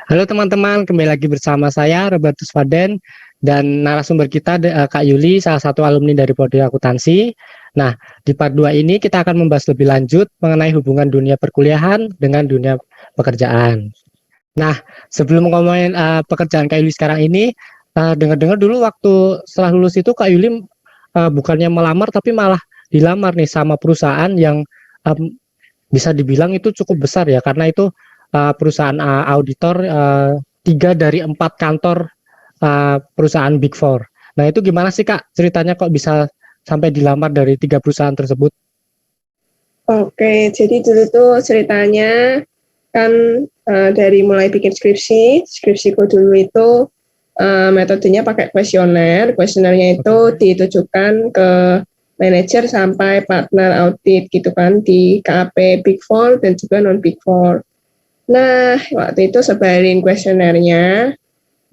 Halo teman-teman, kembali lagi bersama saya Robertus Faden dan narasumber kita Kak Yuli, salah satu alumni dari Prodi Akuntansi. Nah, di part 2 ini kita akan membahas lebih lanjut mengenai hubungan dunia perkuliahan dengan dunia pekerjaan. Nah, sebelum ngomongin pekerjaan Kak Yuli sekarang ini, dengar-dengar dulu waktu setelah lulus itu Kak Yuli bukannya melamar tapi malah dilamar nih sama perusahaan yang bisa dibilang itu cukup besar ya, karena itu perusahaan auditor, 3 dari 4 kantor perusahaan Big Four. Nah itu gimana sih Kak ceritanya kok bisa sampai dilamar dari 3 perusahaan tersebut? Oke, jadi dulu tuh ceritanya kan dari mulai bikin skripsiku dulu itu metodenya pakai kuesioner. Kuesionernya itu ditujukan ke manajer sampai partner audit gitu kan di KAP Big Four dan juga non Big Four. Nah, waktu itu sebarin kuesionernya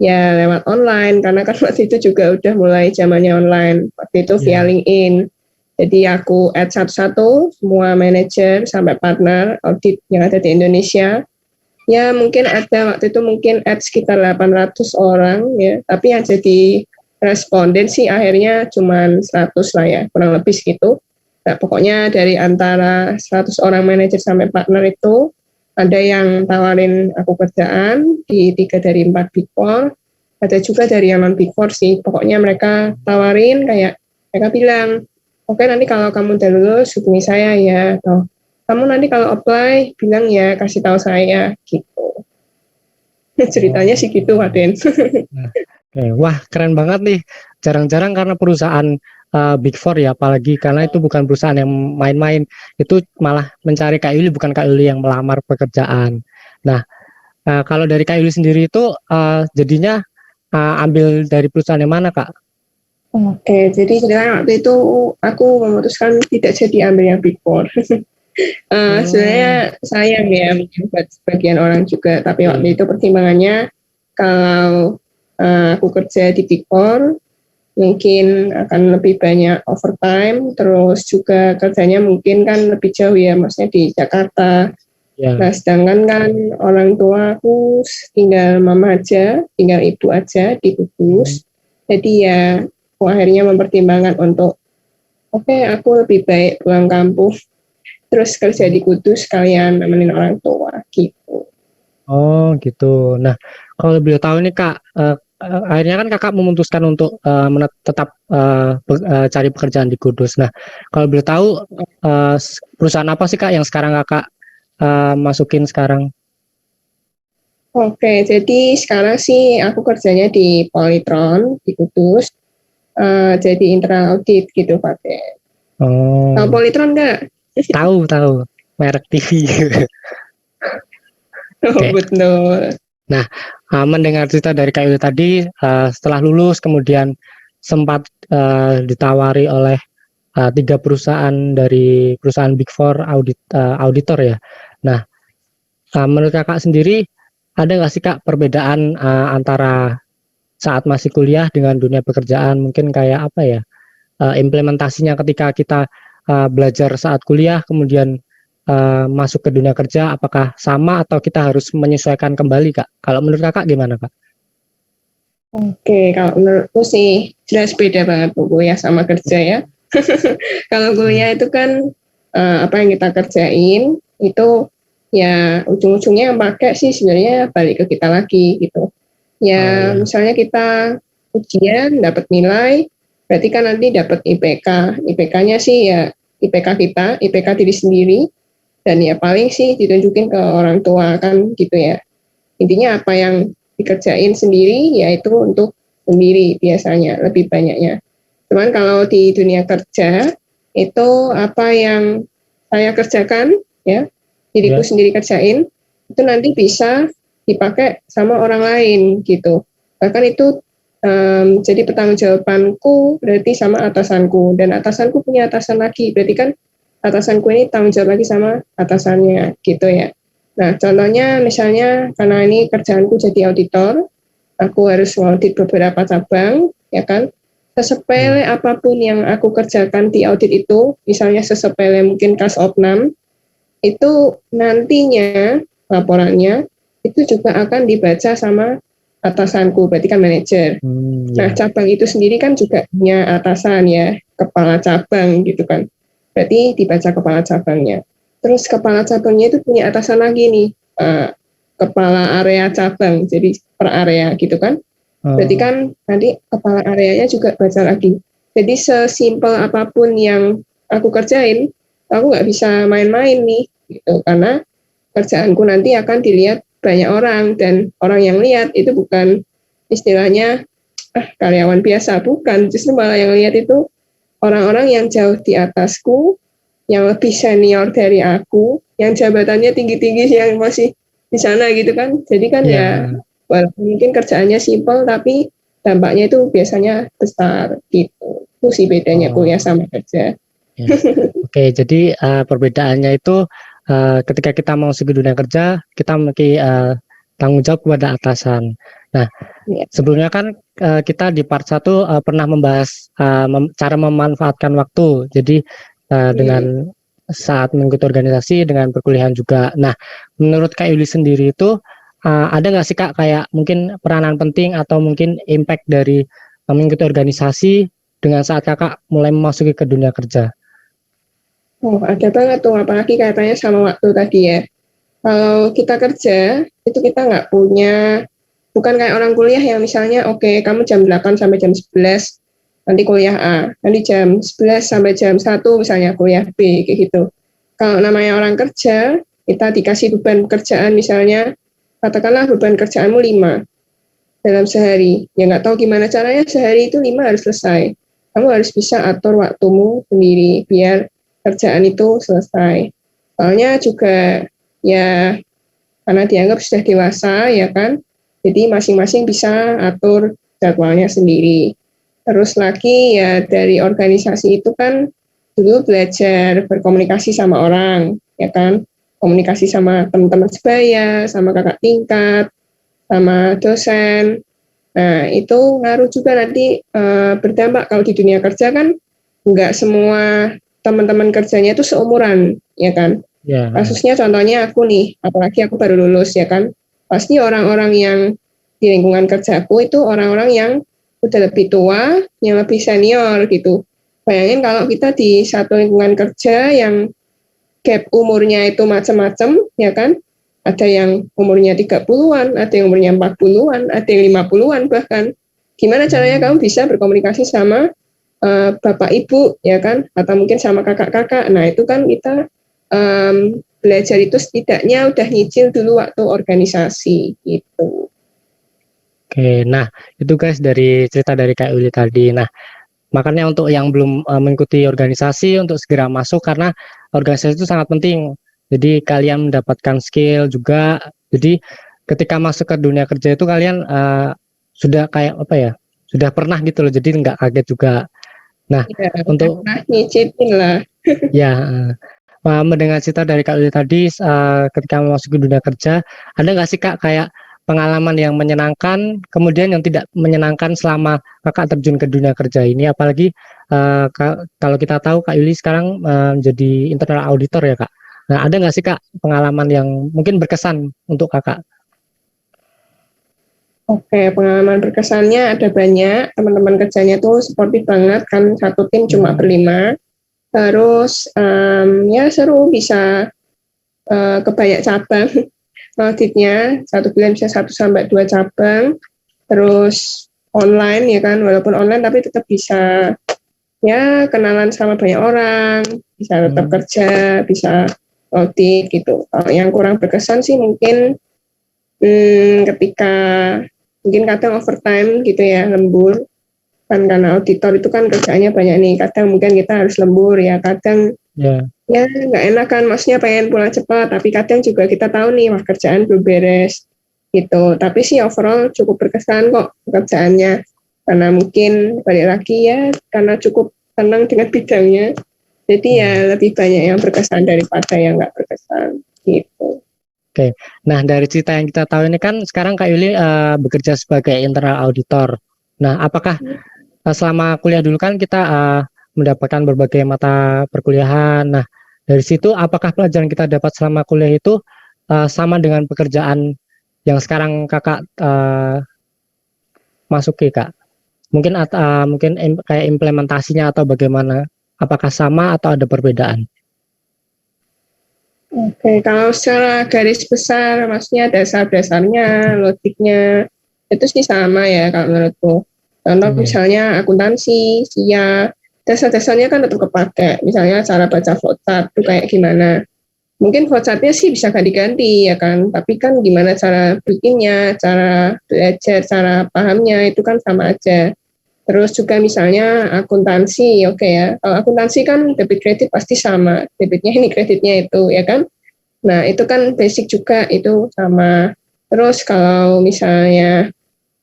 ya lewat online karena kan waktu itu juga udah mulai zamannya online. Waktu itu via LinkedIn. Jadi aku add satu-satu semua manajer sampai partner audit yang ada di Indonesia. Ya mungkin ada waktu itu mungkin add sekitar 800 orang ya, tapi yang jadi responden sih akhirnya cuma 100 lah ya, kurang lebih segitu. Nah, pokoknya dari antara 100 orang manajer sampai partner itu ada yang tawarin aku kerjaan di 3 dari 4 Big Four, ada juga dari yang non Big Four sih. Pokoknya mereka tawarin kayak mereka bilang, oke, nanti kalau kamu udah lulus hubungi saya ya, atau kamu nanti kalau apply bilang ya, kasih tahu saya gitu. Ceritanya sih gitu, Waden. Wah keren banget nih, jarang-jarang karena perusahaan Big Four ya, apalagi karena itu bukan perusahaan yang main-main, itu malah mencari Kak Yuli, bukan Kak Yuli yang melamar pekerjaan. Nah, kalau dari Kak Yuli sendiri itu jadinya ambil dari perusahaan yang mana Kak? Oke, jadi ceritanya waktu itu aku memutuskan tidak jadi ambil yang Big Four. Sebenarnya sayang ya buat sebagian orang juga, tapi waktu itu pertimbangannya kalau aku kerja di Big Four mungkin akan lebih banyak overtime, terus juga kerjanya mungkin kan lebih jauh ya, maksudnya di Jakarta. Nah, sedangkan kan orang tua aku tinggal mama aja, tinggal ibu aja di Kudus. Jadi ya aku akhirnya mempertimbangkan untuk oke, aku lebih baik pulang kampung terus kerja di Kudus sekalian nemenin orang tua gitu. Oh gitu. Nah kalau beliau tahu nih Kak, akhirnya kan Kakak memutuskan untuk tetap cari pekerjaan di Kudus. Nah kalau beliau tahu perusahaan apa sih Kak yang sekarang Kakak masukin sekarang? Oke, jadi sekarang sih aku kerjanya di Polytron di Kudus, jadi internal audit gitu Pak. Tahu Polytron nggak? Tahu merek TV. Oh, betul. Nah, mendengar cerita dari Kak Yuli tadi, setelah lulus kemudian sempat ditawari oleh 3 perusahaan dari perusahaan Big Four auditor ya. Nah, menurut Kakak sendiri ada nggak sih Kak perbedaan antara saat masih kuliah dengan dunia pekerjaan? Mungkin kayak apa ya, implementasinya ketika kita belajar saat kuliah kemudian masuk ke dunia kerja, apakah sama atau kita harus menyesuaikan kembali Kak? Kalau menurut Kakak gimana Kak? Oke, kalau menurutku sih jelas beda banget kuliah sama kerja ya. Kalau kuliah itu kan apa yang kita kerjain itu ya ujung-ujungnya yang pakai sih sebenarnya balik ke kita lagi gitu. Ya misalnya kita ujian dapat nilai, berarti kan nanti dapat IPK. IPK-nya sih ya IPK kita, IPK diri sendiri, dan ya paling sih ditunjukin ke orang tua kan gitu ya. Intinya apa yang dikerjain sendiri yaitu untuk sendiri biasanya lebih banyaknya. Cuman kalau di dunia kerja itu apa yang saya kerjakan ya diriku sendiri kerjain itu nanti bisa dipakai sama orang lain gitu. Bahkan itu jadi pertanggungjawabanku berarti sama atasanku, dan atasanku punya atasan lagi, berarti kan atasanku ini tanggung jawab lagi sama atasannya gitu ya. Nah, contohnya misalnya karena ini kerjaanku jadi auditor, aku harus mengaudit beberapa cabang, ya kan. Sesepele apapun yang aku kerjakan di audit itu, misalnya sesepele mungkin kas opnam, itu nantinya laporannya itu juga akan dibaca sama atasanku, berarti kan manajer. Nah, Ya. cabang itu sendiri kan juga punya atasan ya, kepala cabang gitu kan. Berarti dibaca kepala cabangnya. Terus kepala cabangnya itu punya atasan lagi nih, kepala area cabang, jadi per area gitu kan. Berarti Oh, kan nanti kepala areanya juga baca lagi. Jadi sesimpel apapun yang aku kerjain, aku nggak bisa main-main nih, gitu. Karena kerjaanku nanti akan dilihat banyak orang, dan orang yang lihat itu bukan istilahnya karyawan biasa, bukan. Justru malah yang lihat itu orang-orang yang jauh di atasku, yang lebih senior dari aku, yang jabatannya tinggi-tinggi, yang masih di sana gitu kan. Jadi kan ya, ya, walaupun mungkin kerjaannya simpel, tapi dampaknya itu biasanya besar gitu. Itu sih bedanya kuliah oh, sama kerja. ya. Oke, jadi perbedaannya itu ketika kita mau masuk ke dunia kerja, kita memiliki tanggung jawab kepada atasan. Nah, Ya. sebelumnya kan kita di part 1 pernah membahas cara memanfaatkan waktu. Jadi Hmm. dengan saat mengikuti organisasi, dengan perkuliahan juga. Nah, menurut Kak Yuli sendiri itu ada nggak sih Kak kayak mungkin peranan penting atau mungkin impact dari mengikuti organisasi dengan saat Kakak mulai memasuki ke dunia kerja? Oh, ada banget tuh, apalagi kaitannya sama waktu tadi ya. Kalau kita kerja, itu kita nggak punya, bukan kayak orang kuliah yang misalnya, oke, kamu jam 8 sampai jam 11, nanti kuliah A, nanti jam 11 sampai jam 1 misalnya kuliah B, kayak gitu. Kalau namanya orang kerja, kita dikasih beban pekerjaan misalnya, katakanlah beban kerjaanmu 5 dalam sehari. Ya nggak tahu gimana caranya sehari itu 5 harus selesai. Kamu harus bisa atur waktumu sendiri, biar kerjaan itu selesai. Soalnya juga ya karena dianggap sudah dewasa ya kan, jadi masing-masing bisa atur jadwalnya sendiri. Terus lagi ya dari organisasi itu kan dulu belajar berkomunikasi sama orang ya kan, komunikasi sama teman-teman sebaya, sama kakak tingkat, sama dosen. Nah itu ngaruh juga nanti berdampak. Kalau di dunia kerja kan nggak semua teman-teman kerjanya itu seumuran ya kan. Ya, Kasusnya contohnya aku nih, apalagi aku baru lulus ya kan, pasti orang-orang yang di lingkungan kerjaku itu orang-orang yang udah lebih tua, yang lebih senior gitu. Bayangin kalau kita di satu lingkungan kerja yang gap umurnya itu macam-macam, ya kan? Ada yang umurnya 30-an, ada yang umurnya 40-an, ada yang 50-an bahkan. Gimana caranya kamu bisa berkomunikasi sama bapak ibu, ya kan? Atau mungkin sama kakak-kakak. Nah, itu kan kita belajar itu setidaknya udah nyicil dulu waktu organisasi gitu. oke. Nah, itu guys dari cerita dari Kak Yuli tadi. Nah, makanya untuk yang belum mengikuti organisasi untuk segera masuk karena organisasi itu sangat penting. Jadi kalian mendapatkan skill juga. Jadi ketika masuk ke dunia kerja itu kalian sudah kayak apa ya? Sudah pernah gitu loh. Jadi nggak kaget juga. Nah, Ya, udah untuk pernah nyicipin lah. ya mendengar cerita dari Kak Lili tadi ketika memasuki dunia kerja, ada nggak sih Kak kayak pengalaman yang menyenangkan, kemudian yang tidak menyenangkan selama Kakak terjun ke dunia kerja ini, apalagi kalau kita tahu Kak Yuli sekarang menjadi internal auditor ya Kak. Nah, ada nggak sih Kak pengalaman yang mungkin berkesan untuk Kakak? Oke, pengalaman berkesannya ada banyak. Teman-teman kerjanya tuh sportif banget kan, satu tim cuma Hmm, berlima. Terus ya seru, bisa ke banyak cabang auditnya. Satu bulan bisa 1 sampai 2 cabang. Terus online ya kan, walaupun online tapi tetap bisa ya kenalan sama banyak orang, bisa tetap hmm, kerja, bisa audit gitu. Kalau yang kurang berkesan sih mungkin ketika mungkin kadang overtime gitu ya, lembur kan, karena auditor itu kan kerjaannya banyak nih, kadang mungkin kita harus lembur ya, kadang ya, ya nggak enak kan, maksudnya pengen pulang cepat, tapi kadang juga kita tahu nih wah kerjaan belum beres gitu. Tapi sih overall cukup berkesan kok pekerjaannya, karena mungkin balik lagi ya karena cukup tenang dengan bidangnya, jadi ya ya. lebih banyak yang berkesan daripada yang nggak berkesan gitu. Oke. Nah, dari cerita yang kita tahu ini kan sekarang Kak Yuli bekerja sebagai internal auditor. Nah, apakah selama kuliah dulu kan kita mendapatkan berbagai mata perkuliahan. Nah, dari situ apakah pelajaran kita dapat selama kuliah itu sama dengan pekerjaan yang sekarang kakak masuki kak? Mungkin kayak implementasinya atau bagaimana? Apakah sama atau ada perbedaan? Oke, kalau secara garis besar, maksudnya dasar-dasarnya, logiknya, itu sih sama ya kalau menurutku. Contoh misalnya akuntansi, SIA, dasar-dasarnya kan tetap kepake. Misalnya cara baca flowchart itu kayak gimana. Mungkin flowchartnya sih bisa ganti-ganti ya kan, tapi kan gimana cara bikinnya, cara belajar, cara pahamnya itu kan sama aja. Terus juga misalnya akuntansi, oke ya. Kalau akuntansi kan debit kredit pasti sama, debitnya ini kreditnya itu ya kan. Nah itu kan basic juga itu sama. Terus kalau misalnya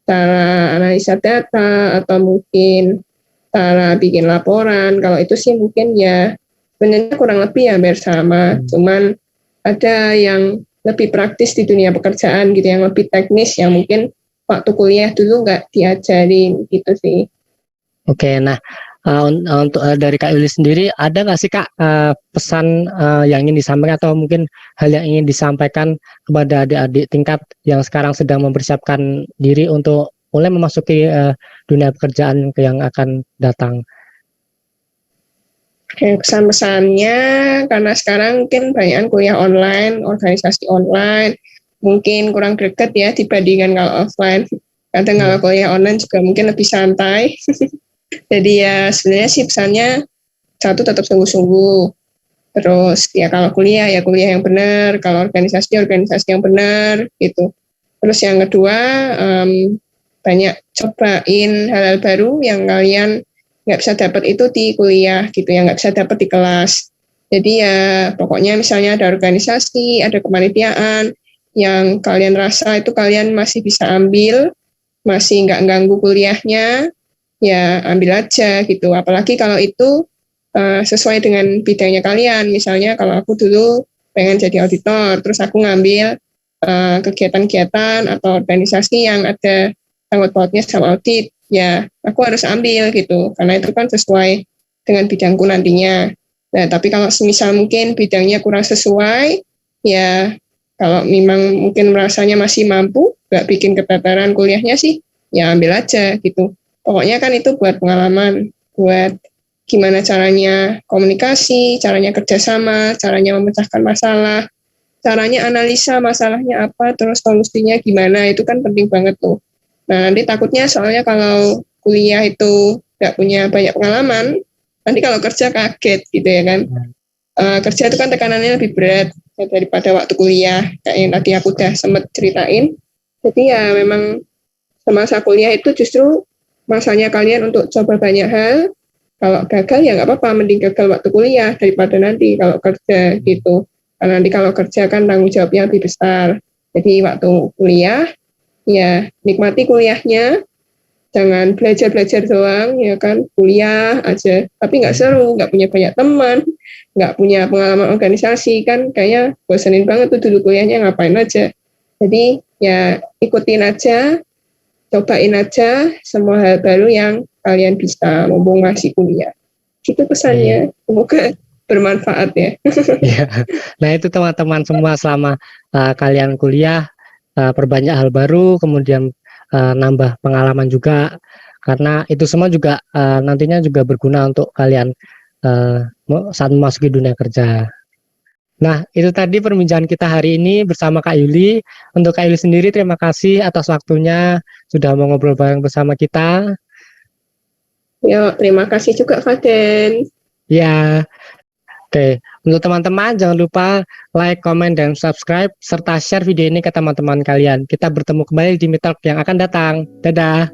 cara analisa data atau mungkin cara bikin laporan, kalau itu sih mungkin ya sebenarnya kurang lebih hampir sama. Cuman ada yang lebih praktis di dunia pekerjaan gitu, yang lebih teknis, yang mungkin waktu kuliah dulu nggak diajarin gitu sih. Oke, nah untuk dari Kak Yuli sendiri, ada nggak sih Kak pesan yang ingin disampaikan atau mungkin hal yang ingin disampaikan kepada adik-adik tingkat yang sekarang sedang mempersiapkan diri untuk mulai memasuki dunia pekerjaan yang akan datang? Pesan-pesannya, karena sekarang mungkin banyak kuliah online, organisasi online, mungkin kurang greget ya dibandingkan kalau offline. Kadang kalau kuliah online juga mungkin lebih santai. Jadi ya sebenarnya sih pesannya satu tetap sungguh-sungguh. Terus ya kalau kuliah ya kuliah yang benar, kalau organisasi yang benar gitu. Terus yang kedua banyak cobain hal-hal baru yang kalian nggak bisa dapat itu di kuliah gitu ya, nggak bisa dapat di kelas. Jadi ya pokoknya misalnya ada organisasi, ada kepanitiaan yang kalian rasa itu kalian masih bisa ambil, masih nggak ganggu kuliahnya, ya ambil aja gitu. Apalagi kalau itu sesuai dengan bidangnya kalian. Misalnya kalau aku dulu pengen jadi auditor, terus aku ngambil kegiatan-kegiatan atau organisasi yang ada sangkut pautnya sama audit, ya aku harus ambil gitu, karena itu kan sesuai dengan bidangku nantinya. Nah, tapi kalau semisal mungkin bidangnya kurang sesuai, ya kalau memang mungkin merasanya masih mampu, nggak bikin keteteran kuliahnya sih, ya ambil aja gitu. Pokoknya kan itu buat pengalaman, buat gimana caranya komunikasi, caranya kerjasama, caranya memecahkan masalah, caranya analisa masalahnya apa, terus solusinya gimana, itu kan penting banget tuh. Nah, nanti takutnya soalnya kalau kuliah itu nggak punya banyak pengalaman, nanti kalau kerja kaget gitu ya kan. Kerja itu kan tekanannya lebih berat daripada waktu kuliah, kayak yang tadi aku udah sempat ceritain. Jadi ya memang semasa kuliah itu justru masanya kalian untuk coba banyak hal. Kalau gagal ya nggak apa-apa, mending gagal waktu kuliah daripada nanti kalau kerja gitu. Karena nanti kalau kerja kan tanggung jawabnya lebih besar. Jadi waktu kuliah ya nikmati kuliahnya, jangan belajar-belajar doang ya kan, kuliah aja. Tapi nggak seru, nggak punya banyak teman, nggak punya pengalaman organisasi kan kayaknya bosenin banget tuh dulu kuliahnya ngapain aja. Jadi ya ikutin aja, cobain aja semua hal baru yang kalian bisa mumpung masih kuliah. Itu pesannya. Semoga bermanfaat ya. Ya. Nah itu teman-teman semua selama kalian kuliah perbanyak hal baru, kemudian nambah pengalaman juga, karena itu semua juga nantinya juga berguna untuk kalian saat memasuki dunia kerja. Nah, itu tadi perbincangan kita hari ini bersama Kak Yuli. Untuk Kak Yuli sendiri, terima kasih atas waktunya sudah mau ngobrol bareng bersama kita. Ya, terima kasih juga Faden. Ya, oke. Untuk teman-teman, jangan lupa like, komen, dan subscribe, serta share video ini ke teman-teman kalian. Kita bertemu kembali di Meetalk yang akan datang. Dadah!